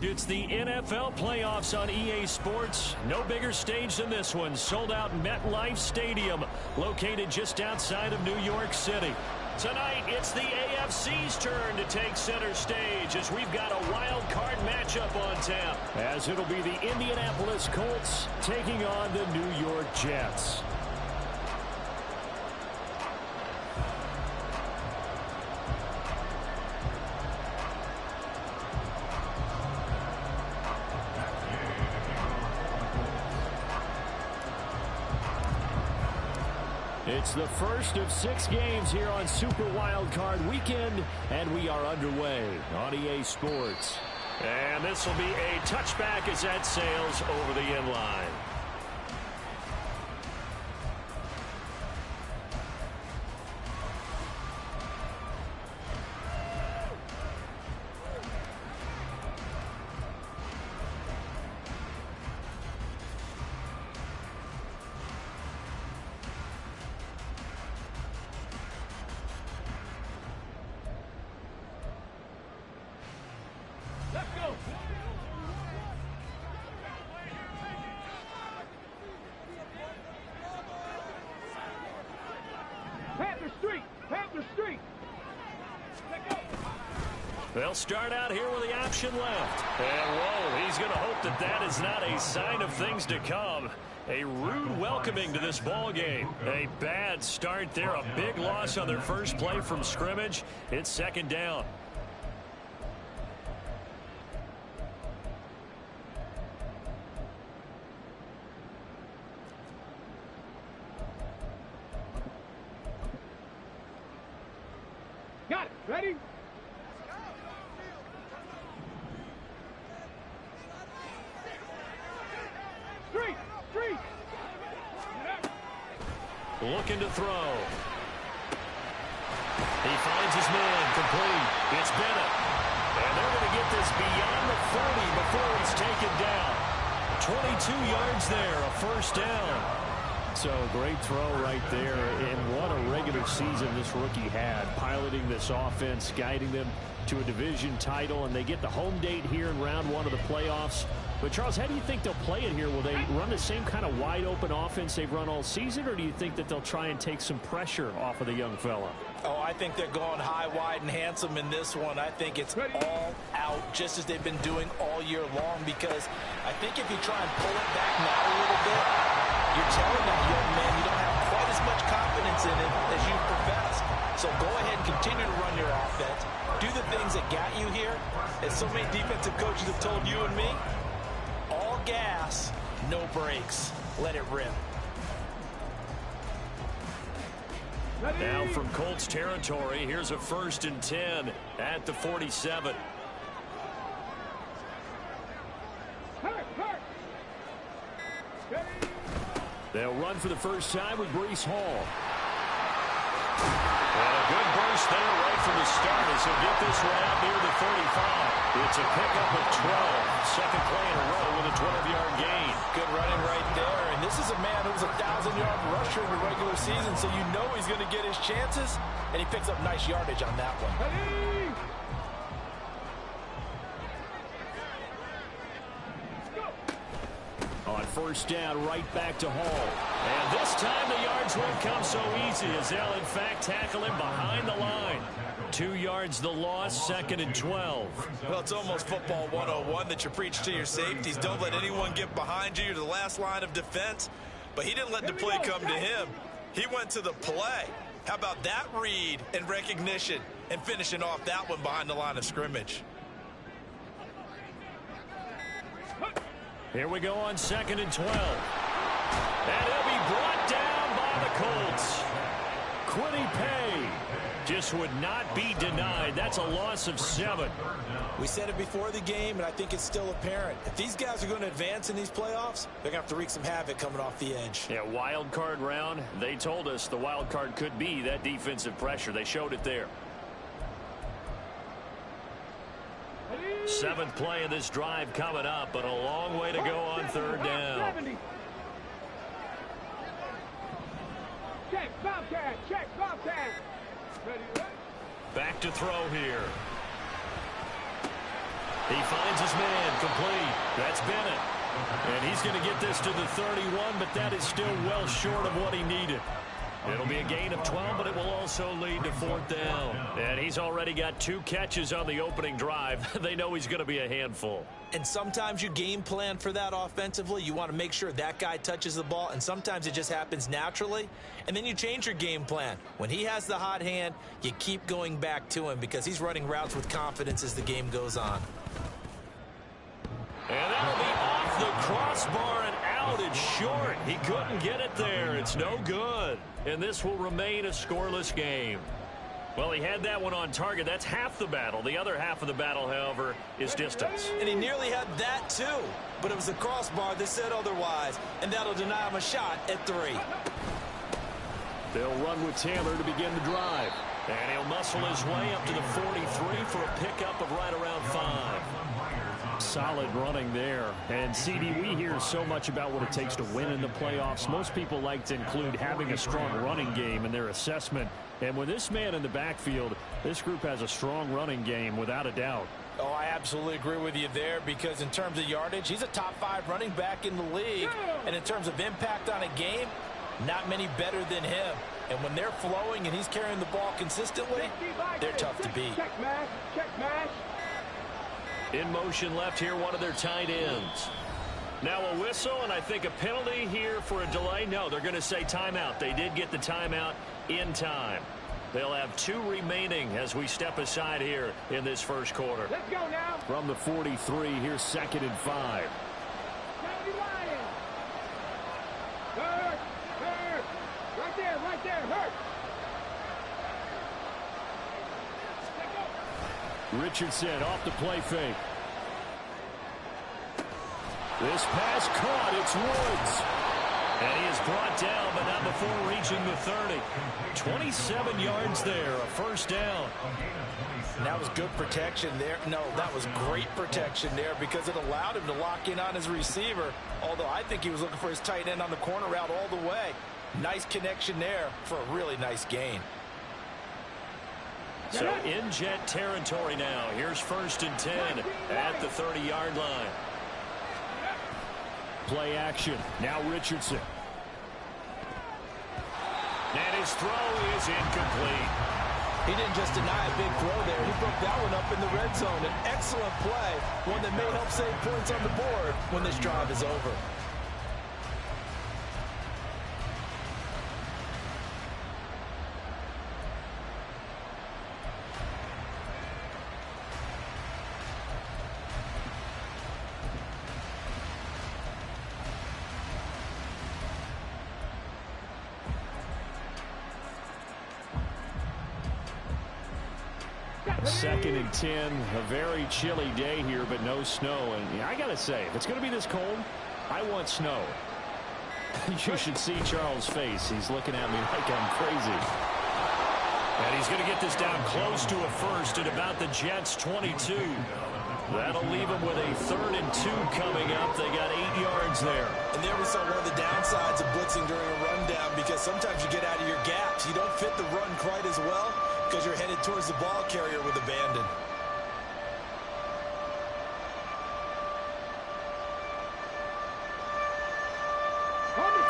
It's the NFL playoffs on EA Sports. No bigger stage than this one. Sold out MetLife Stadium, located just outside of New York City. Tonight, it's the AFC's turn to take center stage as we've got a wild card matchup on tap. As it'll be the Indianapolis Colts taking on the New York Jets. It's the first of 6 games here on Super Wildcard Weekend, and we are underway on EA Sports. And this will be a touchback as that sails over the end line. They'll start out here with the option left. And, whoa, he's going to hope that that is not a sign of things to come. A rude welcoming to this ball game. A bad start there. A big loss on their first play from scrimmage. It's second down. Got it. Ready? Looking to throw. He finds his man complete. It's Bennett. And they're going to get this beyond the 40 before he's taken down. 22 yards there, a first down. So great throw right there. And what a regular season this rookie had. Piloting this offense, guiding them to a division title. And they get the home date here in round 1 of the playoffs. But, Charles, how do you think they'll play it here? Will they run the same kind of wide-open offense they've run all season, or do you think that they'll try and take some pressure off of the young fella? Oh, I think they're going high, wide, and handsome in this one. I think it's all out, just as they've been doing all year long, because I think if you try and pull it back now a little bit, you're telling that young man you don't have quite as much confidence in it as you professed. So go ahead and continue to run your offense. Do the things that got you here. As so many defensive coaches have told you and me, all gas, no brakes. Let it rip. Now from Colts territory, here's a 1st and 10 at the 47. They'll run for the first time with Breece Hall. And a good burst there right from the start as he'll get this one out near the 35. It's a pickup of 12. Second play in a row with a 12-yard gain. Good running right there. And this is a man who was a 1,000-yard rusher in the regular season, so you know he's going to get his chances. And he picks up nice yardage on that one. On first down, right back to Hall. And this time the yards won't come so easy as they'll, in fact, tackle him behind the line. 2 yards the loss, 2nd and 12. Well, it's almost football 101 that you preach to your safeties. Don't let anyone get behind you. You're the last line of defense. But he didn't let the play come to him. He went to the play. How about that read and recognition and finishing off that one behind the line of scrimmage? Here we go on 2nd and 12. And he'll be brought down by the Colts. Quiddy Pay just would not be denied. That's a loss of 7. We said it before the game, and I think it's still apparent. If these guys are going to advance in these playoffs, they're going to have to wreak some havoc coming off the edge. Yeah, wild card round. They told us the wild card could be that defensive pressure. They showed it there. 7th play of this drive coming up, but a long way to go on 3rd down. Check, Bobcat, check, Bobcat. Ready? Back to throw here. He finds his man, complete. That's Bennett. And he's going to get this to the 31, but that is still well short of what he needed. It'll be a gain of 12, but it will also lead to 4th down. And he's already got 2 catches on the opening drive. They know he's going to be a handful. And sometimes you game plan for that offensively. You want to make sure that guy touches the ball, and sometimes it just happens naturally. And then you change your game plan. When he has the hot hand, you keep going back to him because he's running routes with confidence as the game goes on. And that'll be off the crossbar and out. It's short. He couldn't get it there. It's no good. And this will remain a scoreless game. Well, he had that one on target. That's half the battle. The other half of the battle, however, is distance. And he nearly had that, too. But it was the crossbar that said otherwise. And that'll deny him a shot at 3. They'll run with Taylor to begin the drive. And he'll muscle his way up to the 43 for a pickup of right around 5. Solid running there. And, CD, we hear so much about what it takes to win in the playoffs. Most people like to include having a strong running game in their assessment. And with this man in the backfield, this group has a strong running game without a doubt. Oh, I absolutely agree with you there because in terms of yardage, he's a top 5 running back in the league. And in terms of impact on a game, not many better than him. And when they're flowing and he's carrying the ball consistently, they're tough to beat. Check mash, check mash. In motion left here, one of their tight ends. Now a whistle, and I think a penalty here for a delay. No, they're going to say timeout. They did get the timeout in time. They'll have 2 remaining as we step aside here in this first quarter. Let's go now. From the 43, here's 2nd and 5. Hurt, hurt. Right there, hurt. Richardson off the play fake. This pass caught. It's Woods. And he is brought down, but not before reaching the 30. 27 yards there, a first down. And that was good protection there. No, that was great protection there because it allowed him to lock in on his receiver. Although I think he was looking for his tight end on the corner route all the way. Nice connection there for a really nice gain. So in Jet territory now. Here's 1st and 10 at the 30-yard line. Play action. Now Richardson. And his throw is incomplete. He didn't just deny a big throw there. He broke that one up in the red zone. An excellent play. One that may help save points on the board when this drive is over. Second and 10, a very chilly day here, but no snow. And I got to say, if it's going to be this cold, I want snow. You should see Charles' face. He's looking at me like I'm crazy. And he's going to get this down close to a first at about the Jets' 22. That'll leave him with a 3rd and 2 coming up. They got 8 yards there. And there we saw one of the downsides of blitzing during a rundown because sometimes you get out of your gaps. You don't fit the run quite as well because you're headed towards the ball carrier with abandon.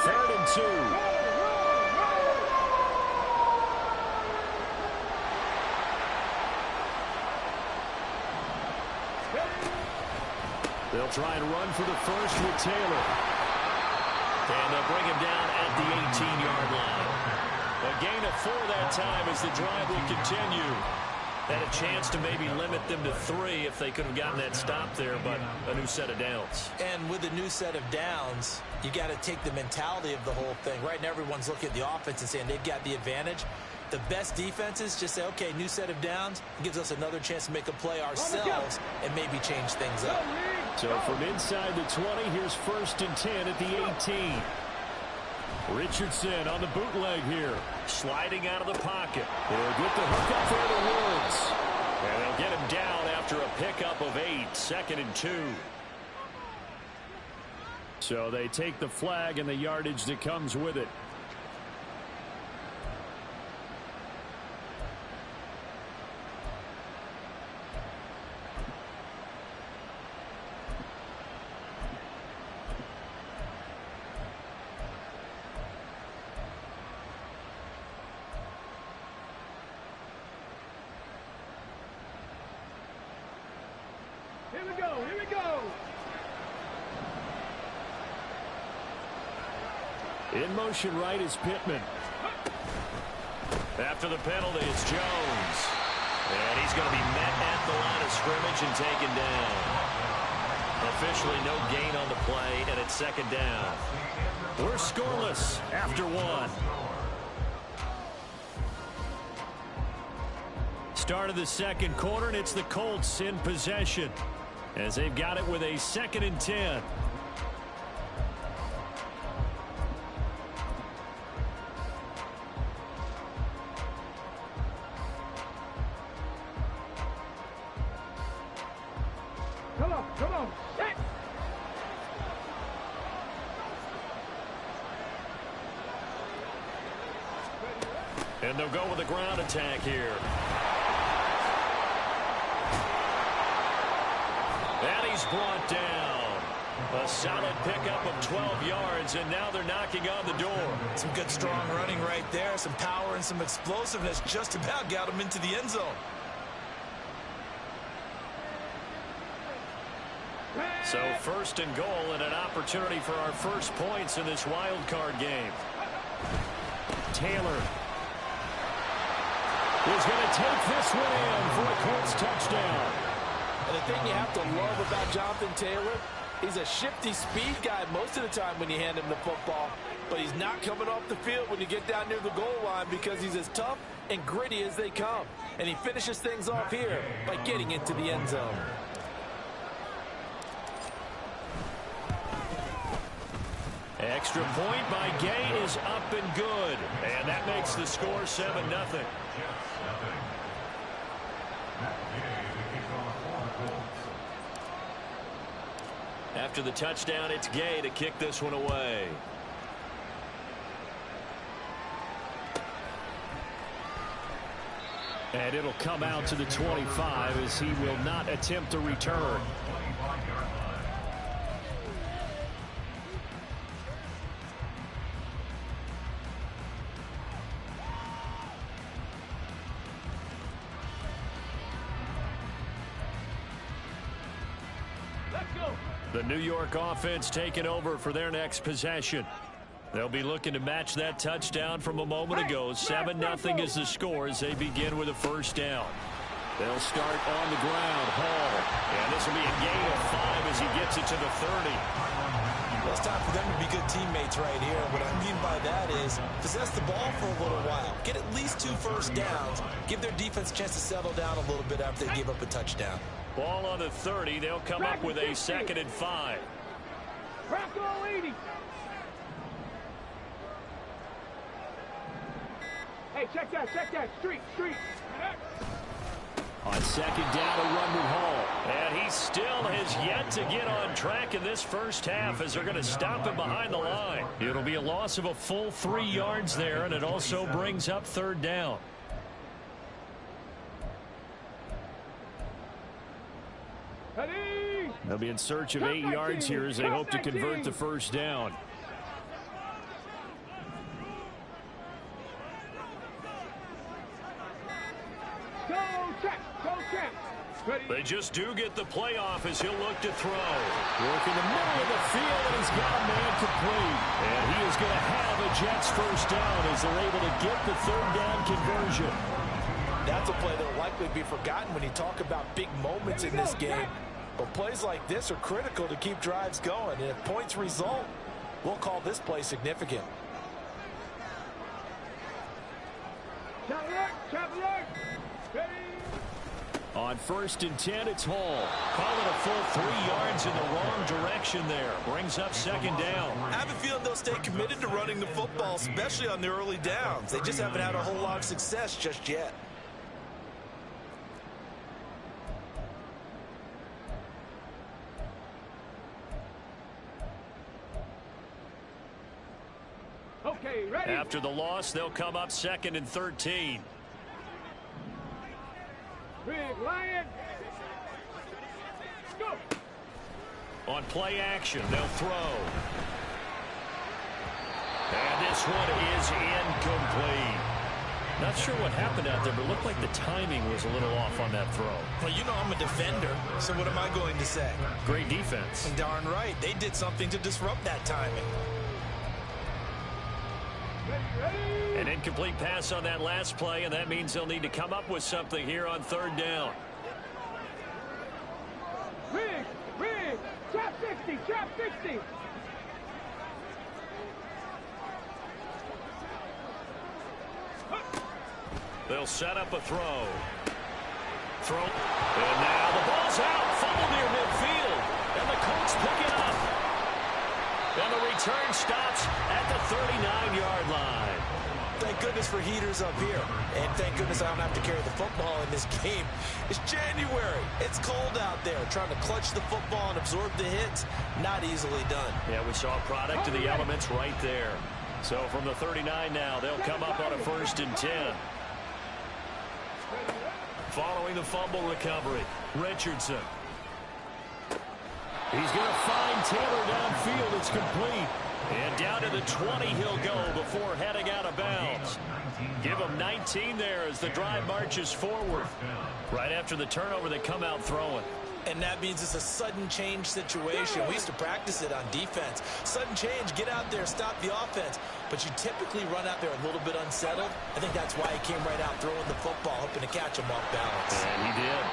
Third and 2. They'll try and run for the first with Taylor. And they'll bring him down at the 18-yard line. A gain of 4 that time as the drive will continue. Had a chance to maybe limit them to 3 if they could have gotten that stop there, but a new set of downs. And with a new set of downs, you got to take the mentality of the whole thing. Right now, everyone's looking at the offense and saying they've got the advantage. The best defenses just say, okay, new set of downs. It gives us another chance to make a play ourselves and maybe change things up. So from inside the 20, here's 1st and 10 at the 18. Richardson on the bootleg here. Sliding out of the pocket. They'll get the hook up there to Woods. And they'll get him down after a pickup of 8. 2nd and 2. So they take the flag and the yardage that comes with it. Here we go. Here we go. In motion right is Pittman. After the penalty, it's Jones. And he's going to be met at the line of scrimmage and taken down. Officially no gain on the play, and it's second down. We're scoreless after one. Start of the second quarter, and it's the Colts in possession as they've got it with a 2nd and 10. Come on, come on. Hey. And they'll go with a ground attack here. And he's brought down. A solid pickup of 12 yards, and now they're knocking on the door. Some good strong running right there. Some power and some explosiveness just about got him into the end zone. So 1st and goal and an opportunity for our first points in this wild card game. Taylor is going to take this one in for a Colts touchdown. And the thing you have to love about Jonathan Taylor, he's a shifty speed guy most of the time when you hand him the football. But he's not coming off the field when you get down near the goal line because he's as tough and gritty as they come. And he finishes things off here by getting into the end zone. Extra point by Gay is up and good. And that makes the score 7-0. After the touchdown, it's Gay to kick this one away. And it'll come out to the 25 as he will not attempt to return. The New York offense taking over for their next possession. They'll be looking to match that touchdown from a moment ago. 7-0 is the score as they begin with a first down. They'll start on the ground. Hall. And this will be a gain of 5 as he gets it to the 30. Well, it's time for them to be good teammates right here. What I mean by that is possess the ball for a little while. Get at least 2 first downs. Give their defense a chance to settle down a little bit after they give up a touchdown. Ball on the 30. They'll come up with a 2nd and 5. Rocco 80. Hey, check that. Street. On 2nd down, a run with Hall. And he still has yet to get on track in this first half as they're going to stop him behind the line. It'll be a loss of a full 3 yards there, and it also brings up 3rd down. They'll be in search of 8 yards here as they hope to convert the first down. They just do get the playoff as he'll look to throw. Working the middle of the field, and he's got a man complete. And he is going to have a Jets first down as they're able to get the 3rd down conversion. That's a play that will likely be forgotten when you talk about big moments in this game. But plays like this are critical to keep drives going. And if points result, we'll call this play significant. On 1st and 10, it's Hall. Call it a full 3 yards in the wrong direction there. Brings up 2nd down. I have a feeling they'll stay committed to running the football, especially on the early downs. They just haven't had a whole lot of success just yet. Okay, ready? After the loss, they'll come up 2nd and 13. Big Lion. Go. On play action, they'll throw. And this one is incomplete. Not sure what happened out there, but it looked like the timing was a little off on that throw. Well, you know I'm a defender, so what am I going to say? Great defense. Darn right. They did something to disrupt that timing. An incomplete pass on that last play, and that means they'll need to come up with something here on third down. Rig, trap 60. They'll set up a throw. And now the ball's out. Fumble near midfield. And the Colts pick it up. And the return stops at the 39-yard line. Thank goodness for heaters up here. And thank goodness I don't have to carry the football in this game. It's January. It's cold out there. Trying to clutch the football and absorb the hits, not easily done. Yeah, we saw a product of the elements right there. So from the 39 now, they'll come up on a 1st and 10. Following the fumble recovery, Richardson. He's going to find Taylor downfield. It's complete. And down to the 20 he'll go before heading out of bounds. Give him 19 there as the drive marches forward. Right after the turnover, they come out throwing. And that means it's a sudden change situation. We used to practice it on defense. Sudden change, get out there, stop the offense. But you typically run out there a little bit unsettled. I think that's why he came right out throwing the football, hoping to catch him off balance. And he did.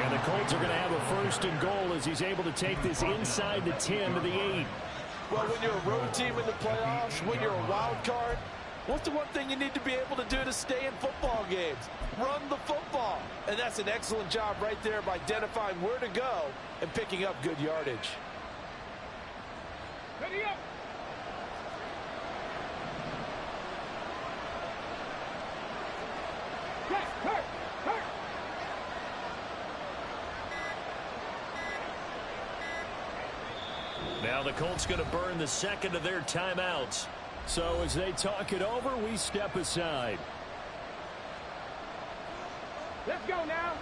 And the Colts are going to have a 1st and goal as he's able to take this inside the 10 to the 8. Well, when you're a road team in the playoffs, when you're a wild card, what's the one thing you need to be able to do to stay in football games? Run the football. And that's an excellent job right there of identifying where to go and picking up good yardage. Ready up. Hurt. Now the Colts going to burn the second of their timeouts. So as they talk it over, we step aside. Let's go now.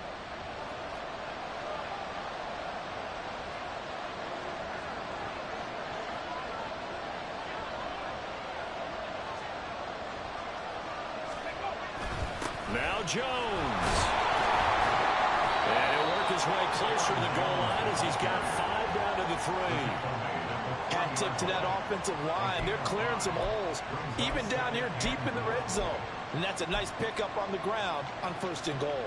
Now Jones. And he'll work his way closer to the goal line as he's got 5 down to the 3. Hat tip to that offensive line. They're clearing some holes, even down here deep in the red zone. And that's a nice pickup on the ground on 1st and goal.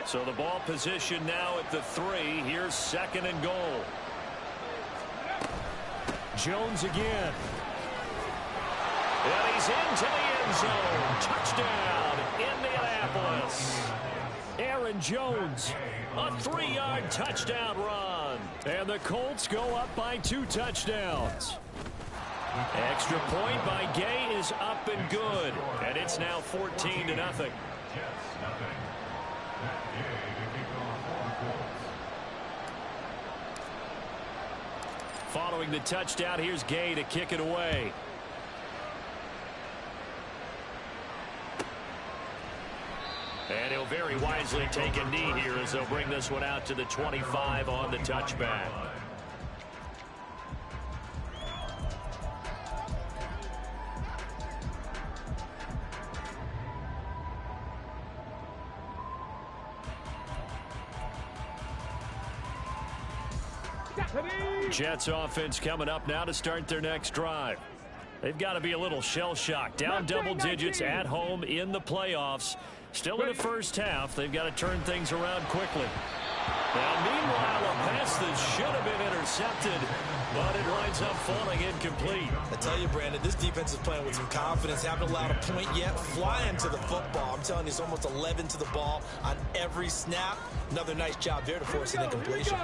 So the ball position now at the 3. Here's 2nd and goal. Jones again. And he's into the end zone. Touchdown, Indianapolis. Aaron Jones, a 3-yard touchdown run. And the Colts go up by 2 touchdowns. Extra point by Gay is up and good. And it's now 14-0. Following the touchdown, here's Gay to kick it away. And he'll very wisely take a knee here as they'll bring this one out to the 25 on the touchback. Jets offense coming up now to start their next drive. They've got to be a little shell-shocked. Down double digits at home in the playoffs. Still in the first half. They've got to turn things around quickly. Now, meanwhile, a pass that should have been intercepted, but it winds up falling incomplete. I tell you, Brandon, this defense is playing with some confidence. Haven't allowed a point yet. Flying to the football. I'm telling you, it's almost 11 to the ball on every snap. Another nice job there to force an incompletion.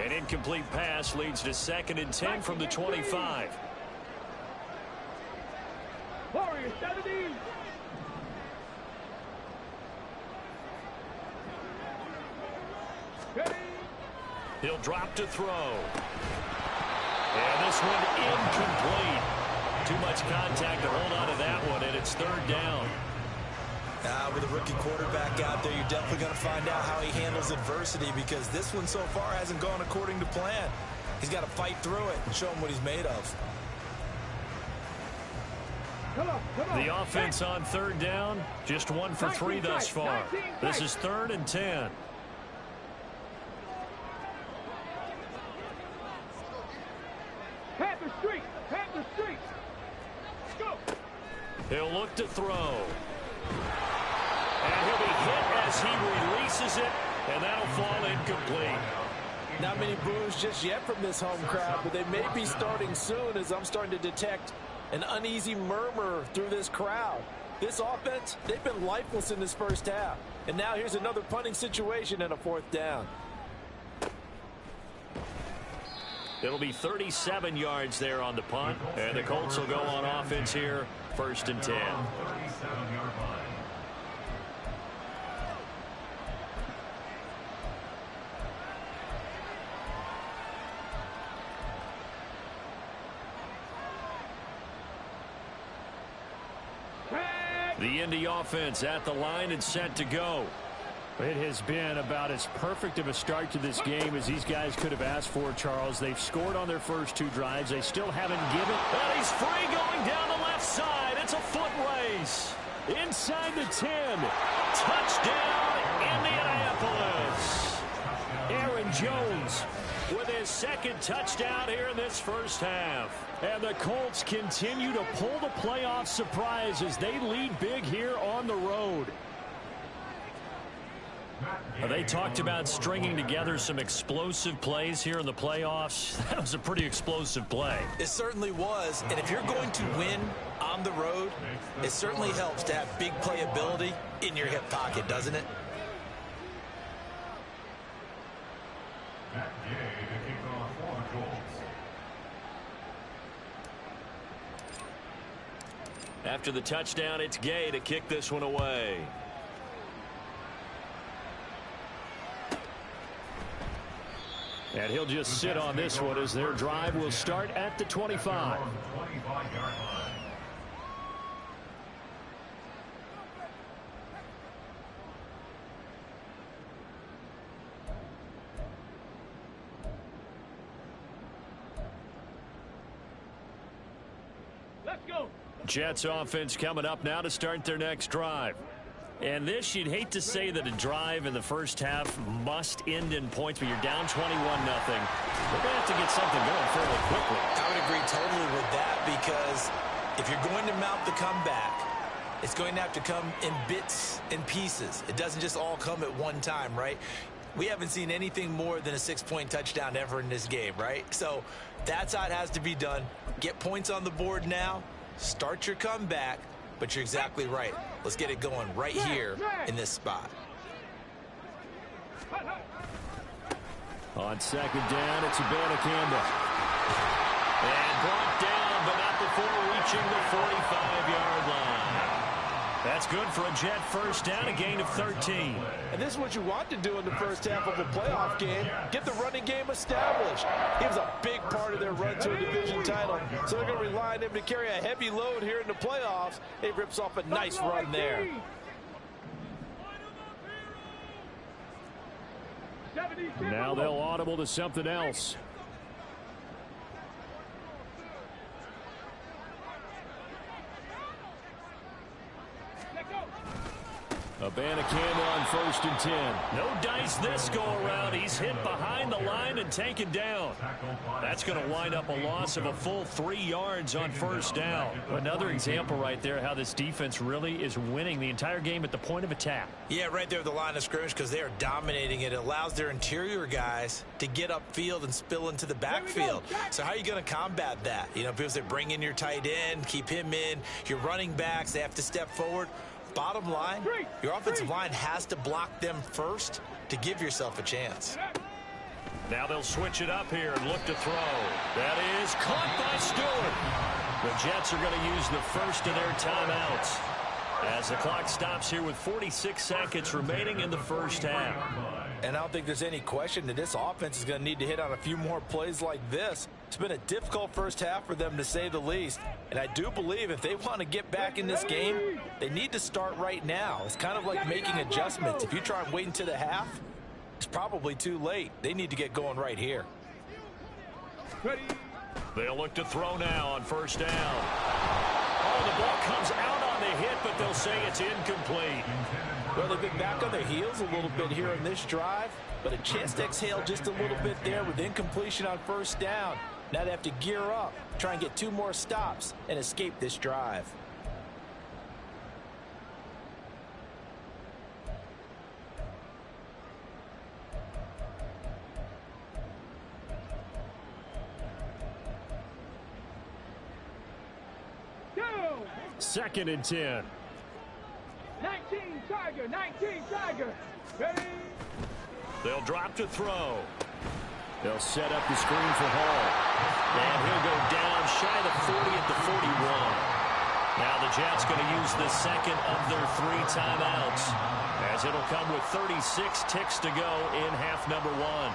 An incomplete pass leads to 2nd and 10 from the 25. Warriors 70. He'll drop to throw. And this one incomplete. Too much contact to hold on to that one, and it's 3rd down. With a rookie quarterback out there, you're definitely going to find out how he handles adversity, because this one so far hasn't gone according to plan. He's got to fight through it and show him what he's made of. Come on. The offense on 3rd down, just 1 for 3 thus far. This is 3rd and 10. Panther Street. Go. He'll look to throw. And he'll be hit as he releases it, and that'll fall incomplete. Not many boos just yet from this home crowd, but they may be starting soon, as I'm starting to detect an uneasy murmur through this crowd. This offense, they've been lifeless in this first half. And now here's another punting situation and a 4th down. It'll be 37 yards there on the punt, and the Colts will go on offense here, 1st and 10. The Indy offense at the line and set to go. It has been about as perfect of a start to this game as these guys could have asked for, Charles. They've scored on their first 2 drives. They still haven't given. And he's free going down the left side. It's a foot race. Inside the 10. Touchdown, Indianapolis. Aaron Jones with his 2nd touchdown here in this first half. And the Colts continue to pull the playoff surprise as they lead big here on the road. They talked about stringing together some explosive plays here in the playoffs. That was a pretty explosive play. It certainly was. And if you're going to win on the road, it certainly helps to have big playability in your hip pocket, doesn't it? After the touchdown, it's Gay to kick this one away. And he'll just sit on this one as their drive will start at the 25. Let's go. Jets offense coming up now to start their next drive. And this, you'd hate to say that a drive in the first half must end in points, but you're down 21-0. They're going to have to get something going fairly quickly. I would agree totally with that, because if you're going to mount the comeback, it's going to have to come in bits and pieces. It doesn't just all come at one time, right? We haven't seen anything more than a 6-point touchdown ever in this game, right? So that's how it has to be done. Get points on the board now. Start your comeback. But you're exactly right. Let's get it going right here in this spot. On 2nd down, it's Wildcard. And brought down, but not before reaching the 45-yard line. That's good for a Jet first down, a gain of 13. And this is what you want to do in the first half of a playoff game. Get the running game established. He was a big part of their run to a division title. So they're going to rely on him to carry a heavy load here in the playoffs. He rips off a nice run there. Now they'll audible to something else. Wildcard on 1st and 10. No dice this go around. He's hit behind the line and taken down. That's going to wind up a loss of a full 3 yards on 1st down. Another example right there how this defense really is winning the entire game at the point of attack. Yeah, right there at the line of scrimmage, because they are dominating it. It allows their interior guys to get upfield and spill into the backfield. So how are you going to combat that? You know, people say bring in your tight end, keep him in. Your running backs, they have to step forward. Bottom line, your offensive line has to block them first to give yourself a chance. Now they'll switch it up here and look to throw. That is caught by Stewart. The Jets are going to use the first of their timeouts as the clock stops here with 46 seconds remaining in the first half. And I don't think there's any question that this offense is going to need to hit on a few more plays like this It's been a difficult first half for them, to say the least. And I do believe if they want to get back in this game, they need to start right now. It's kind of like making adjustments. If you try and wait until the half, it's probably too late. They need to get going right here. They'll look to throw now on first down. Oh, the ball comes out on the hit, but they'll say it's incomplete. Well, they've been back on their heels a little bit here in this drive, but a chance to exhale just a little bit there with incompletion on first down. Now they have to gear up, try and get 2 more stops, and escape this drive. Second and 10. 19 Tiger, 19 Tiger. Ready? They'll drop to throw. They'll set up the screen for Hall. And he'll go down shy of the 40 at the 41. Now the Jets going to use the second of their 3 timeouts, as it'll come with 36 ticks to go in half number 1.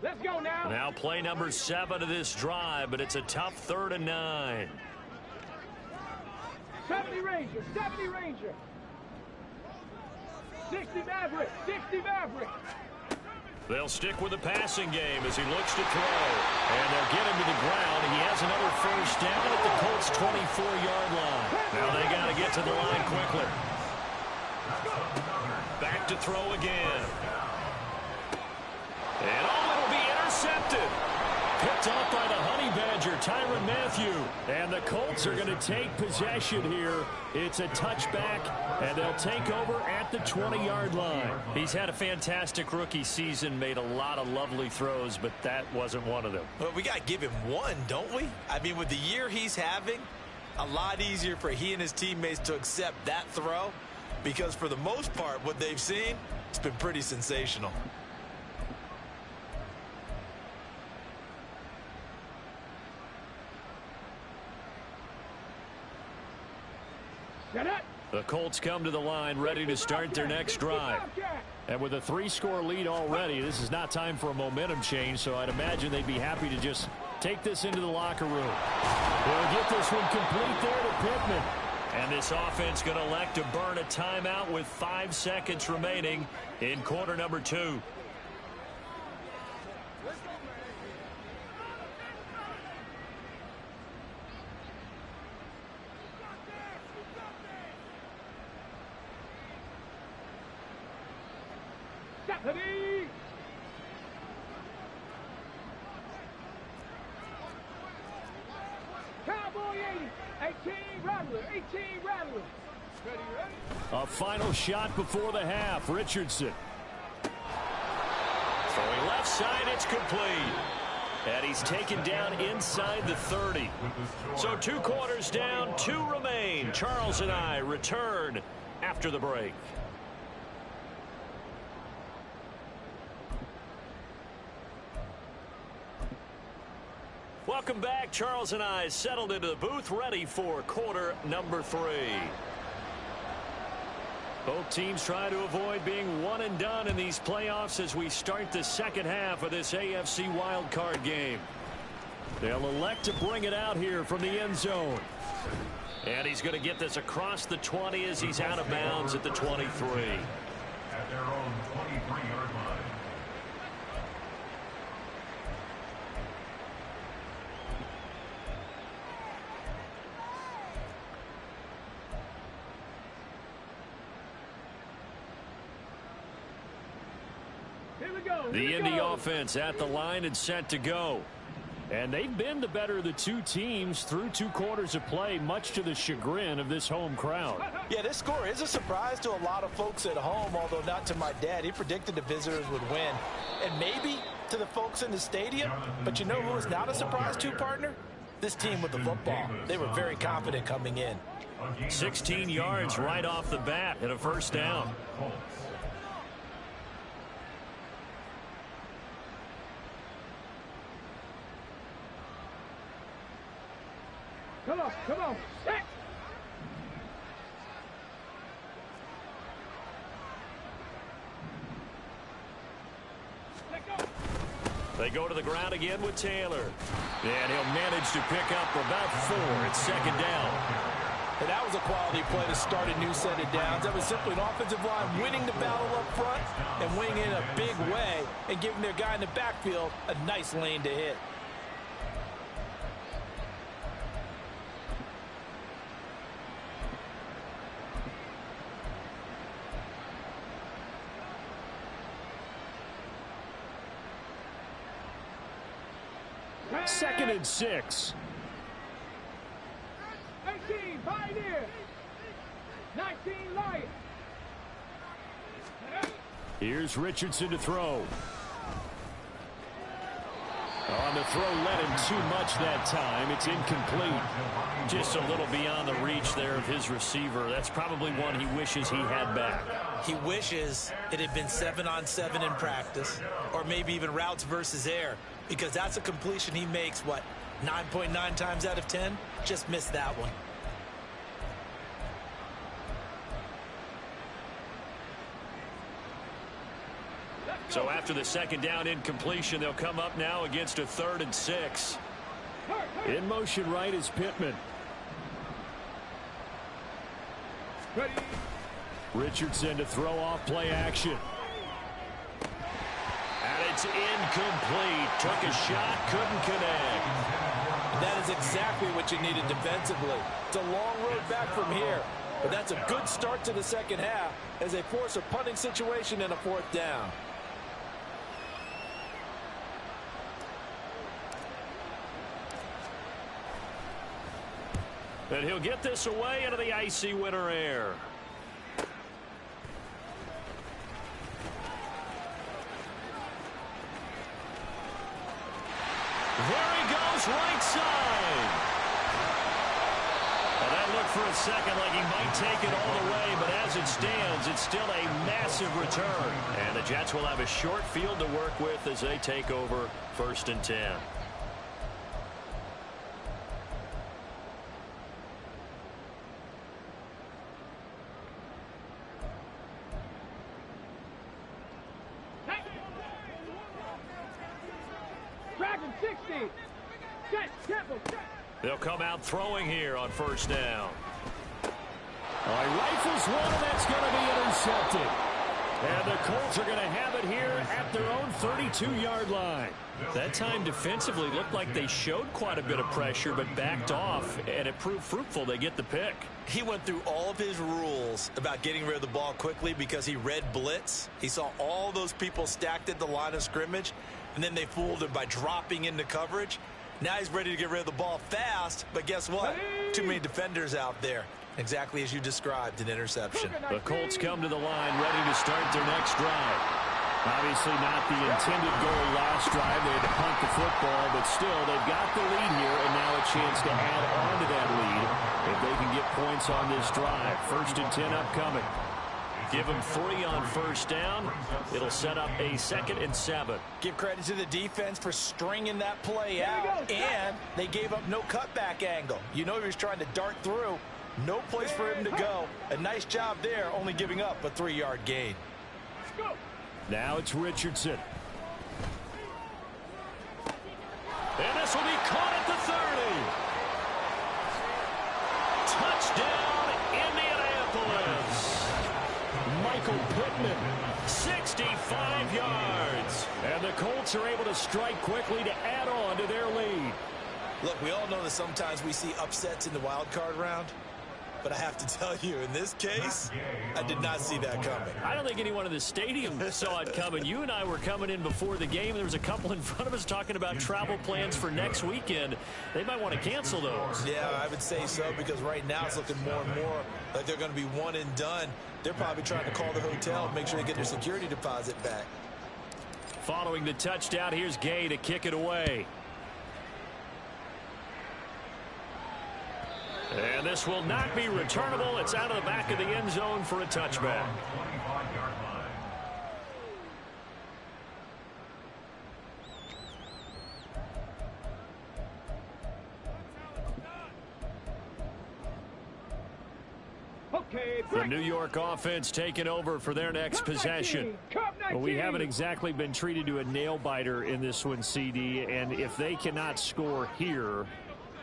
Let's go now. Now play number 7 of this drive, but it's a tough 3rd and 9. 70 Ranger, 70 Ranger. 60 Maverick, 60 Maverick. They'll stick with the passing game as he looks to throw. And they'll get him to the ground. He has another first down at the Colts' 24-yard line. Now they got to get to the line quickly. Back to throw again. And it'll be intercepted. Picked off by the Honey Badger, Tyrann Mathieu. And the Colts are going to take possession here. It's a touchback, and they'll take over at the 20-yard line. He's had a fantastic rookie season, made a lot of lovely throws, but that wasn't one of them. Well, we got to give him one, don't we? I mean, with the year he's having, a lot easier for he and his teammates to accept that throw, because for the most part, what they've seen, it's been pretty sensational. The Colts come to the line ready to start their next drive. And with a 3-score lead already, this is not time for a momentum change, so I'd imagine they'd be happy to just take this into the locker room. They'll get this one complete there to Pittman. And this offense going to elect to burn a timeout with 5 seconds remaining in quarter number 2. Cowboy 80, 18 Rattler, 18 Rattler. Ready, ready? A final shot before the half. Richardson. Throwing left side, it's complete. And he's taken down inside the 30. So 2 quarters down, 2 remain. Charles and I return after the break. Welcome back. Charles and I settled into the booth, ready for quarter number 3. Both teams try to avoid being one and done in these playoffs as we start the second half of this AFC wildcard game. They'll elect to bring it out here from the end zone. And he's going to get this across the 20 as he's out of bounds at the 23. At their own 23-yard line. The Indy offense at the line and set to go. And they've been the better of the 2 teams through 2 quarters of play, much to the chagrin of this home crowd. Yeah, this score is a surprise to a lot of folks at home, although not to my dad. He predicted the visitors would win. And maybe to the folks in the stadium. But you know who is not a surprise to, partner? This team with the football. They were very confident coming in. 16 yards right off the bat and a first down. Come on, come on. Set. Let go. They go to the ground again with Taylor. And he'll manage to pick up about 4. It's second down. And that was a quality play to start a new set of downs. That was simply an offensive line winning the battle up front and winning in a big way and giving their guy in the backfield a nice lane to hit. Second and 6. 18, Pioneer. 19, Lion. Here's Richardson to throw. On the throw, led him too much that time. It's incomplete. Just a little beyond the reach there of his receiver. That's probably one he wishes he had back. He wishes it had been 7-on-7 in practice, or maybe even routes versus air, because that's a completion he makes, what, 9.9 times out of 10? Just missed that one. So after the second down incompletion, they'll come up now against a 3rd and 6. In motion right is Pittman. Ready. Richardson to throw off play action. And it's incomplete. Took a shot, couldn't connect. That is exactly what you needed defensively. It's a long road back from here, but that's a good start to the second half as they force a punting situation and a 4th down. And he'll get this away into the icy winter air. There he goes, right side. Well, that looked for a second like he might take it all the way, but as it stands, it's still a massive return. And the Jets will have a short field to work with as they take over 1st and 10. Dragon 60. Set, tempo, set. They'll come out throwing here on 1st down. He rifles one, and that's going to be intercepted. And the Colts are going to have it here at their own 32-yard line. That time defensively looked like they showed quite a bit of pressure but backed off, and it proved fruitful. They get the pick. He went through all of his rules about getting rid of the ball quickly because he read blitz. He saw all those people stacked at the line of scrimmage, and then they fooled him by dropping into coverage. Now he's ready to get rid of the ball fast, but guess what? Too many defenders out there. Exactly as you described, an interception. The Colts come to the line ready to start their next drive. Obviously not the intended goal last drive. They had to punt the football, but still they've got the lead here, and now a chance to add on to that lead if they can get points on this drive. 1st and 10 upcoming. Give them 3 on 1st down. It'll set up a 2nd and 7. Give credit to the defense for stringing that play out, and they gave up no cutback angle. You know he was trying to dart through. No place for him to go. A nice job there, only giving up a 3-yard gain. Now it's Richardson. And this will be caught at the 30. Touchdown, Indianapolis. Michael Pittman, 65 yards. And the Colts are able to strike quickly to add on to their lead. Look, we all know that sometimes we see upsets in the wild card round. But I have to tell you, in this case, I did not see that coming. I don't think anyone in the stadium saw it coming. You and I were coming in before the game. There was a couple in front of us talking about travel plans for next weekend. They might want to cancel those. Yeah, I would say so, because right now it's looking more and more like they're going to be one and done. They're probably trying to call the hotel and make sure they get their security deposit back. Following the touchdown, here's Gay to kick it away. And this will not be returnable. It's out of the back of the end zone for a touchback. The New York offense taking over for their next possession. Well, we haven't exactly been treated to a nail-biter in this one, CD, and if they cannot score here,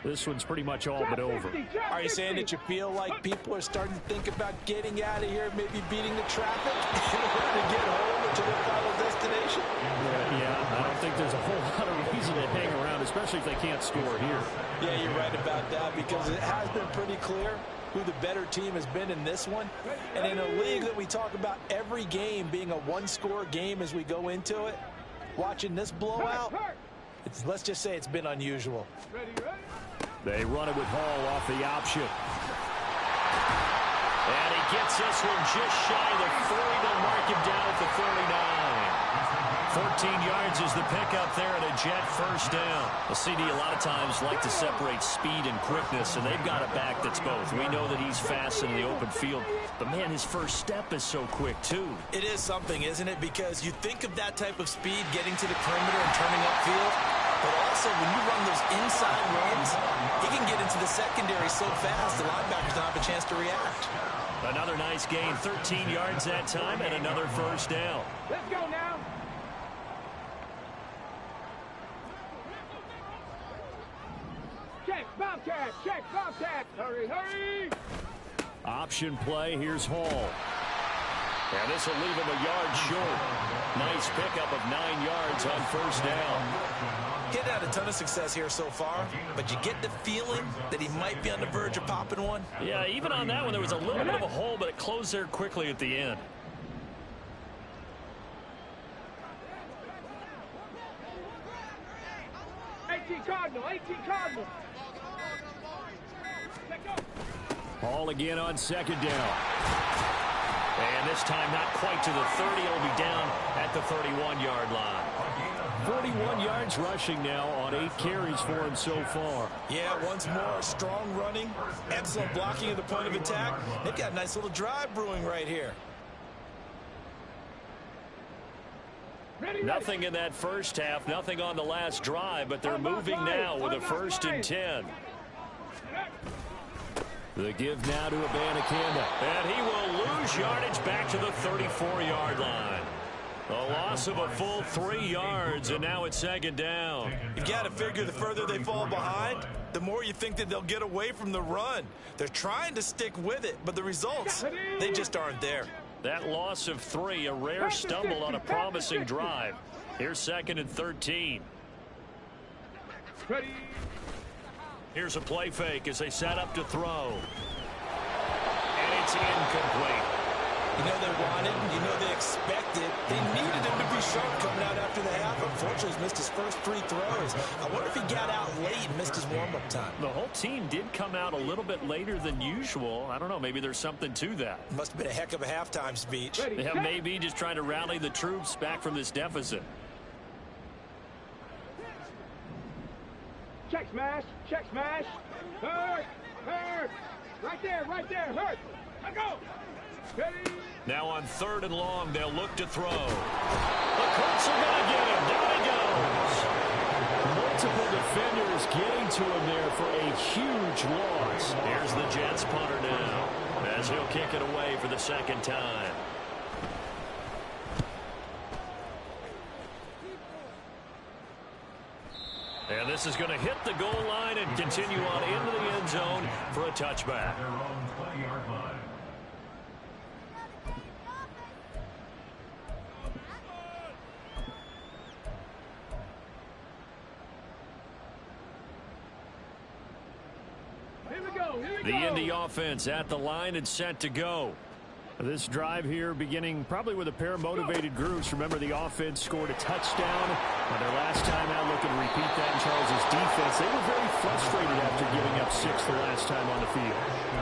this one's pretty much all but over. Are you saying that you feel like people are starting to think about getting out of here, maybe beating the traffic in order to get home or to their final destination? Yeah, I don't think there's a whole lot of reason to hang around, especially if they can't score here. Yeah, you're right about that, because it has been pretty clear who the better team has been in this one. And in a league that we talk about every game being a one-score game as we go into it, watching this blowout, let's just say it's been unusual. They run it with Hall off the option. And he gets this one just shy of the 40. They'll mark him down at the 39. 14 yards is the pickup there, and a Jet first down. The CD a lot of times like to separate speed and quickness, and they've got a back that's both. We know that he's fast in the open field, but man, his first step is so quick too. It is something, isn't it? Because you think of that type of speed getting to the perimeter and turning upfield, but also when you run those inside runs, he can get into the secondary so fast the linebackers don't have a chance to react. Another nice gain, 13 yards that time, and another first down. Let's go now. Check, Bobcat, check, Bobcat. Hurry, hurry. Option play, here's Hall. And this will leave him a yard short. Nice pickup of 9 yards on first down. He's had a ton of success here so far, but you get the feeling that he might be on the verge of popping one. Yeah, even on that one, there was a little bit of a hole, but it closed there quickly at the end. Cardinal, 18 Cardinal. Hall again on second down. And this time not quite to the 30. It'll be down at the 31-yard line. 41 yards rushing now on 8 carries for him so far. Yeah, once more, strong running, excellent blocking at the point of attack. They've got a nice little drive brewing right here. Nothing in that first half, nothing on the last drive, but they're moving now with a 1st and 10. The give now to Abanikanda. And he will lose yardage back to the 34-yard line. A loss of a full 3 yards, and now it's second down. You got to figure the further they fall behind, the more you think that they'll get away from the run. They're trying to stick with it, but the results, they just aren't there. That loss of 3, a rare stumble on a promising drive. Here's 2nd and 13. Here's a play fake as they set up to throw. And it's incomplete. You know they wanted, you know they expected. They needed him to be sharp coming out after the half. Unfortunately, he's missed his first 3 throws. I wonder if he got out late and missed his warm-up time. The whole team did come out a little bit later than usual. I don't know, maybe there's something to that. Must have been a heck of a halftime speech. Yeah, maybe just trying to rally the troops back from this deficit. Check smash, check smash. Hurt, hurt. Right there, hurt. I go. Now on 3rd and long, they'll look to throw. The Colts are going to get him. Down he goes. Multiple defenders getting to him there for a huge loss. Here's the Jets punter now as he'll kick it away for the 2nd time. And this is going to hit the goal line and continue on into the end zone for a touchback. Their own 20-yard line. Here we go. The Indy offense at the line and set to go. This drive here beginning probably with a pair of motivated groups. Remember, the offense scored a touchdown on their last time out. Looking to repeat that in Charles' defense. They were very frustrated after giving up 6 the last time on the field.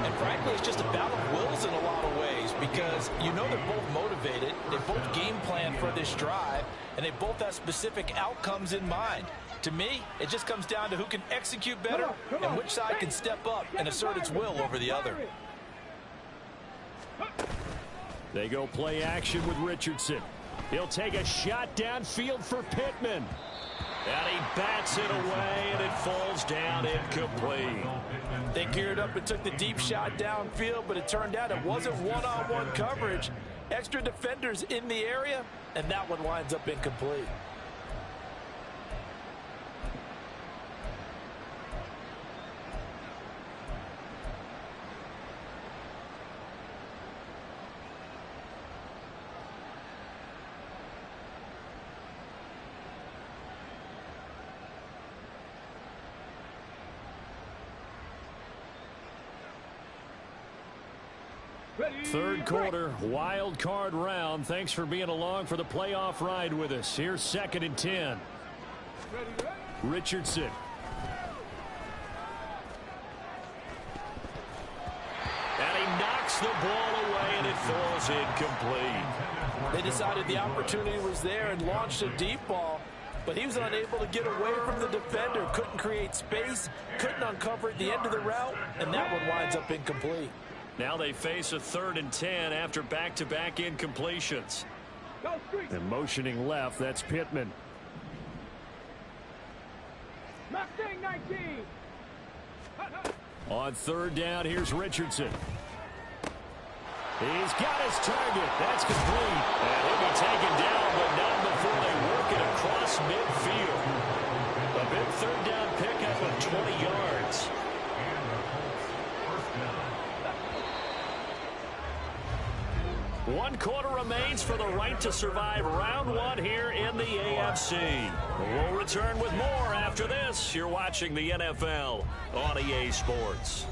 And frankly, it's just a battle of wills in a lot of ways because you know they're both motivated. They both game plan for this drive, and they both have specific outcomes in mind. To me, it just comes down to who can execute better and which side can step up and assert its will over the other. They go play action with Richardson. He'll take a shot downfield for Pittman. And he bats it away, and it falls down incomplete. They geared up and took the deep shot downfield, but it turned out it wasn't one-on-one coverage. Extra defenders in the area, and that one winds up incomplete. Third quarter, wild card round. Thanks for being along for the playoff ride with us. Here's 2nd and 10. Richardson. And he knocks the ball away, and it falls incomplete. They decided the opportunity was there and launched a deep ball, but he was unable to get away from the defender. Couldn't create space, couldn't uncover at the end of the route, and that one winds up incomplete. Now they face a 3rd and 10 after back-to-back incompletions. And motioning left, that's Pittman. Mustang 19. On 3rd down, here's Richardson. He's got his target. That's complete. And he'll be taken down, but not before they work it across midfield. A big 3rd down pickup of 20 yards. 1 quarter remains for the right to survive round 1 here in the AFC. We'll return with more after this. You're watching the NFL on EA Sports.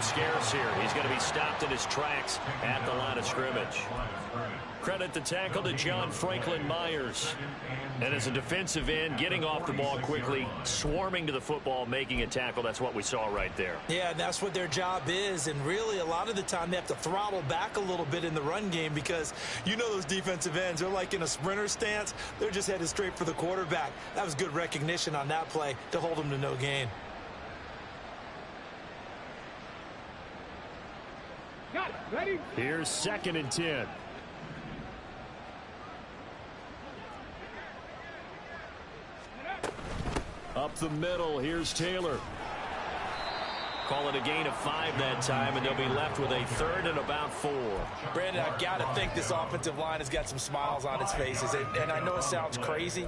Scarce here. He's going to be stopped in his tracks at the line of scrimmage. Credit the tackle to John Franklin Myers. And as a defensive end, getting off the ball quickly, swarming to the football, making a tackle. That's what we saw right there. Yeah, and that's what their job is. And really, a lot of the time, they have to throttle back a little bit in the run game because you know those defensive ends, they're like in a sprinter stance. They're just headed straight for the quarterback. That was good recognition on that play to hold them to no gain. Ready? Here's 2nd and 10. Up the middle, here's Taylor. Call it a gain of 5 that time, and they'll be left with a 3rd and about 4. Brandon, I've got to think this offensive line has got some smiles on its faces. And I know it sounds crazy,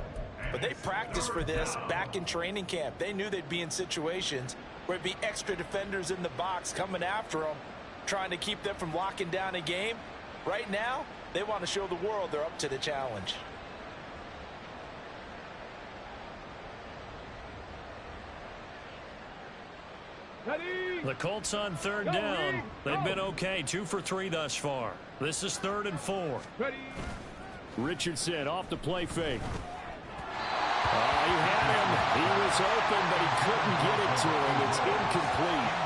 but they practiced for this back in training camp. They knew they'd be in situations where it'd be extra defenders in the box coming after them, trying to keep them from locking down a game. Right now, they want to show the world they're up to the challenge. Ready? The Colts on 3rd down. They've been okay, 2 for 3 thus far. This is 3rd and 4. Ready? Richardson off the play fake. He had him. He was open, but he couldn't get it to him. It's incomplete.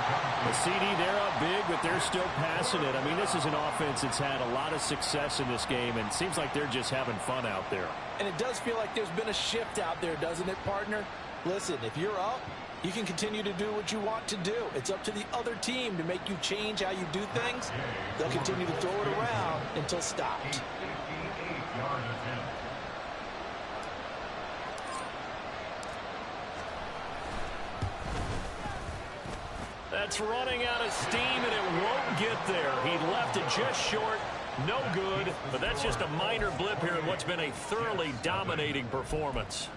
The CD, they're up big, but they're still passing it. I mean, this is an offense that's had a lot of success in this game, and it seems like they're just having fun out there. And it does feel like there's been a shift out there, doesn't it, partner? Listen, if you're up, you can continue to do what you want to do. It's up to the other team to make you change how you do things. They'll continue to throw it around until stopped. That's running out of steam, and it won't get there. He left it just short. No good, but that's just a minor blip here in what's been a thoroughly dominating performance.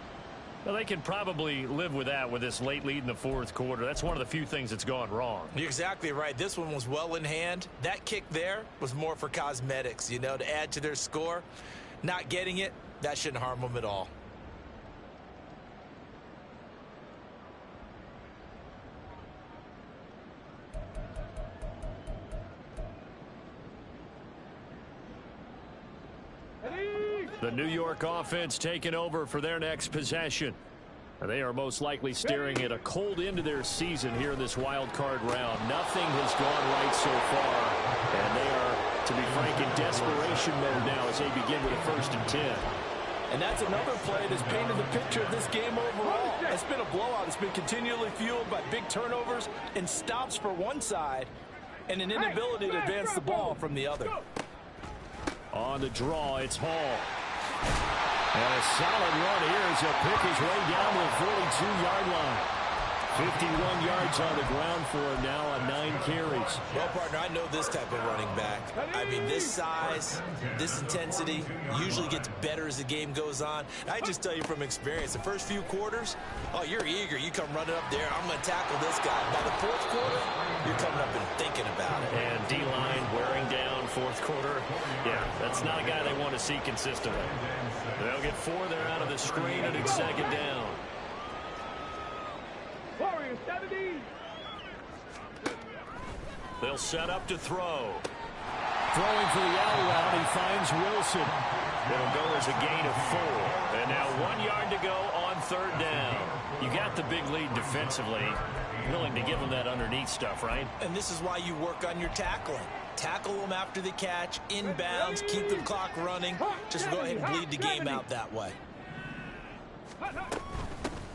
Well, they can probably live with that with this late lead in the fourth quarter. That's one of the few things that's gone wrong. You're exactly right. This one was well in hand. That kick there was more for cosmetics, you know, to add to their score. Not getting it, that shouldn't harm them at all. The New York offense taking over for their next possession. They are most likely staring at a cold end to their season here in this wild card round. Nothing has gone right so far, and they are, to be frank, in desperation mode now as they begin with a 1st and 10. And that's another play that's painted the picture of this game overall. It's been a blowout. It's been continually fueled by big turnovers and stops for one side and an inability to advance the ball from the other. On the draw, it's Hall. And a solid run here as he'll pick his way down to the 42-yard line. 51 yards on the ground for him now on 9 carries. Well, partner, I know this type of running back. I mean, this size, this intensity usually gets better as the game goes on. I just tell you from experience, the first few quarters, oh, you're eager. You come running up there, I'm going to tackle this guy. By the fourth quarter, you're coming up and thinking about it. And D-line wearing down fourth quarter. Yeah, that's not a guy they want to see consistently. They'll get 4 there out of the screen, and it's 2nd down. Warriors 70. They'll set up to throw. Throwing for the out route, he finds Wilson. It'll go as a gain of 4. And now 1 yard to go on 3rd down. You got the big lead defensively. Willing to give them that underneath stuff, right? And this is why you work on your tackling. Tackle them after the catch, inbounds, keep the clock running. Just go ahead and bleed the game out that way.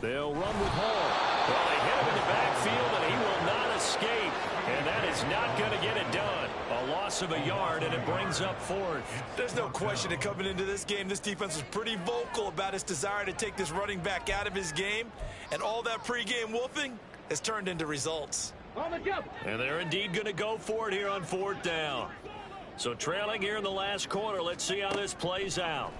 They'll run with Hall. Well, they hit him in the backfield, and he will not escape. And that is not going to get it done. A loss of a yard, and it brings up 4th. There's no question that coming into this game, this defense was pretty vocal about its desire to take this running back out of his game. And all that pregame wolfing has turned into results. And they're indeed going to go for it here on 4th down. So trailing here in the last quarter, let's see how this plays out.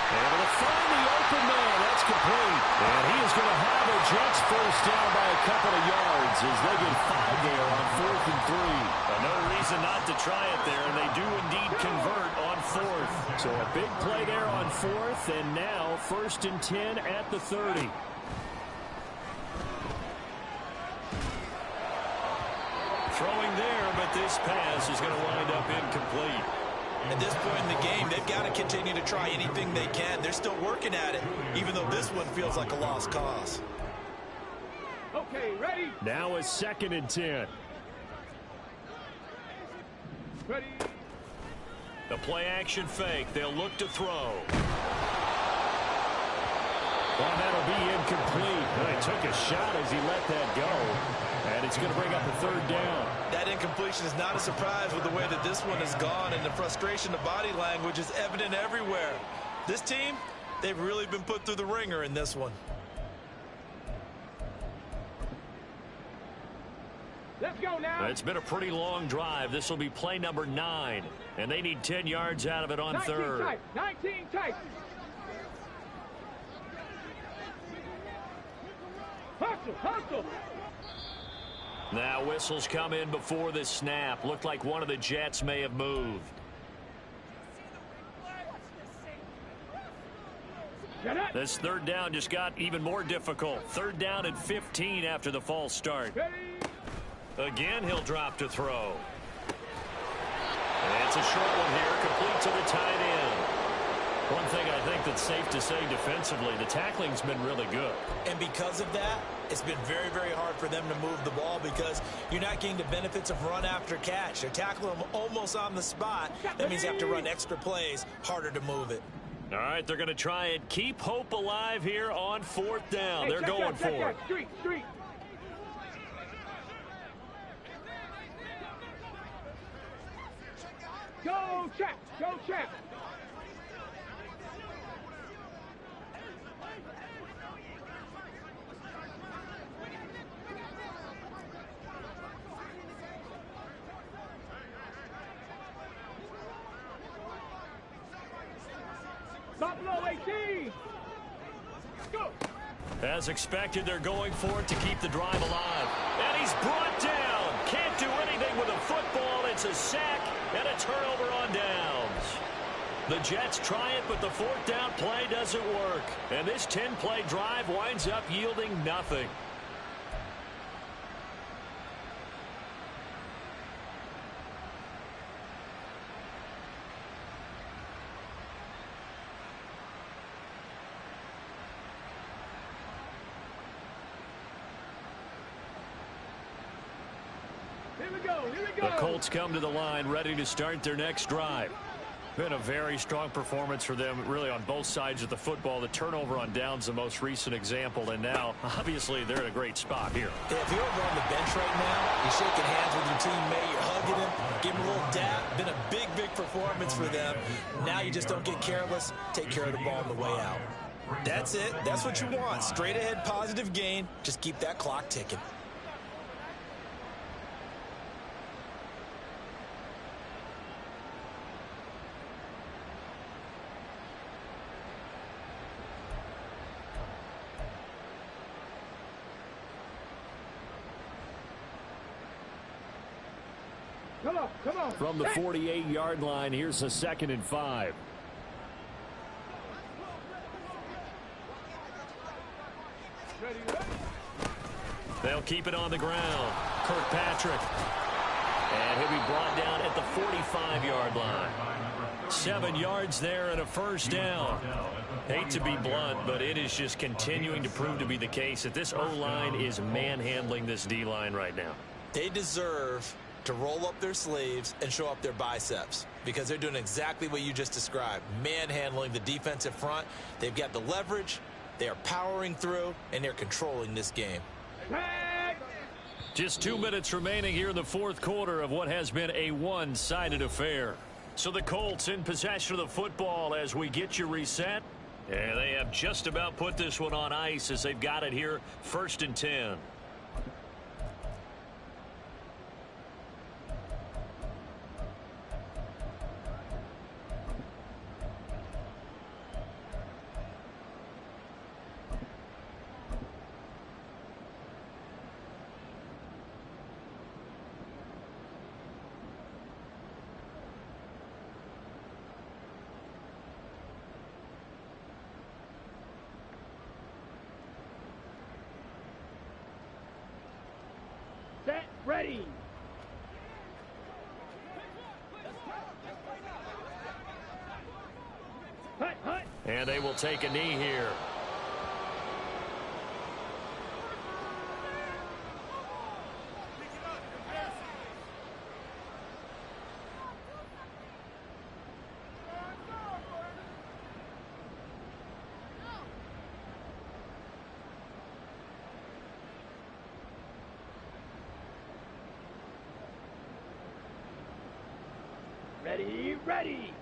Able to find the open man. That's complete. And he is going to have the Jets first down by a couple of yards as they get 5 there on 4th and 3. No reason not to try it there, and they do indeed convert on 4th. So a big play there on 4th, and now 1st and 10 at the 30. Throwing there, but this pass is going to wind up incomplete. At this point in the game, they've got to continue to try anything they can. They're still working at it, even though this one feels like a lost cause. Okay, ready? Now a 2nd and 10. Ready. The play action fake. They'll look to throw. Well, that'll be incomplete. Well, he took a shot as he let that go. And it's going to bring up a 3rd down. That incompletion is not a surprise with the way that this one has gone, and the frustration, the body language is evident everywhere. This team, they've really been put through the ringer in this one. Let's go now. It's been a pretty long drive. This will be play number 9, and they need 10 yards out of it on 3rd. 19 tight. Hustle, hustle. Now whistles come in before the snap. Looked like one of the Jets may have moved. This 3rd down just got even more difficult. 3rd down and 15 after the false start. Again, he'll drop to throw. And it's a short one here, complete to the tight end. One thing I think that's safe to say defensively, the tackling's been really good. And because of that, it's been very, very hard for them to move the ball because you're not getting the benefits of run after catch. They're tackling them almost on the spot. That means you have to run extra plays, harder to move it. All right, they're going to try and keep hope alive here on 4th down. Hey, they're going for it. Street. Go, Chap. Buffalo 18. Go. As expected, they're going for it to keep the drive alive. And he's brought down. Can't do anything with a football. It's a sack and a turnover on downs. The Jets try it, but the 4th down play doesn't work. And this 10-play drive winds up yielding nothing. Here we go. The Colts come to the line ready to start their next drive. Been a very strong performance for them, really, on both sides of the football. The turnover on downs, the most recent example, and now, obviously, they're in a great spot here. Yeah, if you're over on the bench right now, you're shaking hands with your teammate, you're hugging him, giving him a little dap. Been a big performance for them. Now you just don't get careless. Take care of the ball on the way out. That's it. That's what you want. Straight ahead, positive gain. Just keep that clock ticking. Come on. From the 48-yard line, here's a 2nd and 5. Ready. They'll keep it on the ground. Kirkpatrick. And he'll be brought down at the 45-yard line. 7 yards there and a 1st down. Hate to be blunt, but it is just continuing to prove to be the case that this O-line is manhandling this D-line right now. They deserve to roll up their sleeves and show up their biceps because they're doing exactly what you just described, manhandling the defensive front. They've got the leverage, they are powering through, and they're controlling this game. Just 2 minutes remaining here in the 4th quarter of what has been a one-sided affair. So the Colts in possession of the football as we get you reset. And they have just about put this one on ice as they've got it here, 1st and 10. Set. Ready. Hut. And they will take a knee here. Ready.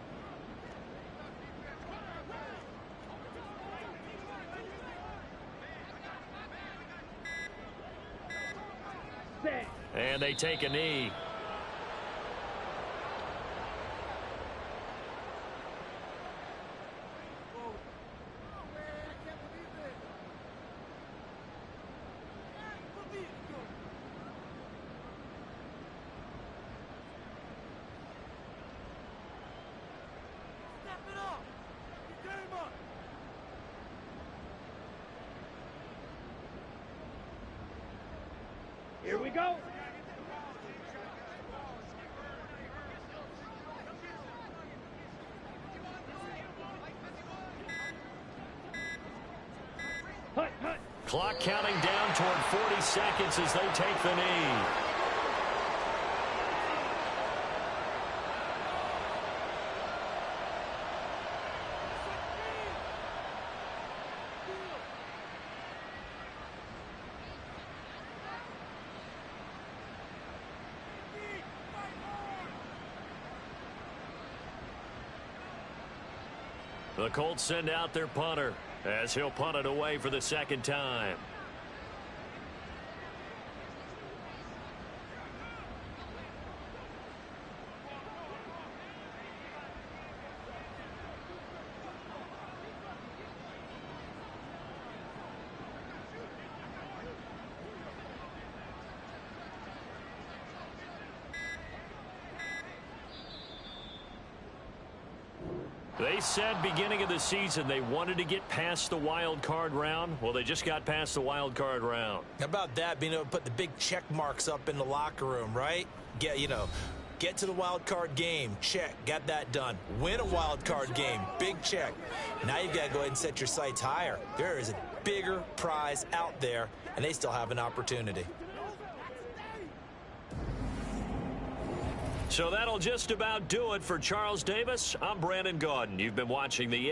Set. And they take a knee. Here we go. Hut. Clock counting down toward 40 seconds as they take the knee. The Colts send out their punter as he'll punt it away for the second time. They said beginning of the season they wanted to get past the wild card round. Well, they just got past the wild card round. How about that, being able to put the big check marks up in the locker room, right? Get to the wild card game, check, got that done. Win a wild card game, big check. Now you've got to go ahead and set your sights higher. There is a bigger prize out there, and they still have an opportunity. So that'll just about do it for Charles Davis. I'm Brandon Gaudin. You've been watching the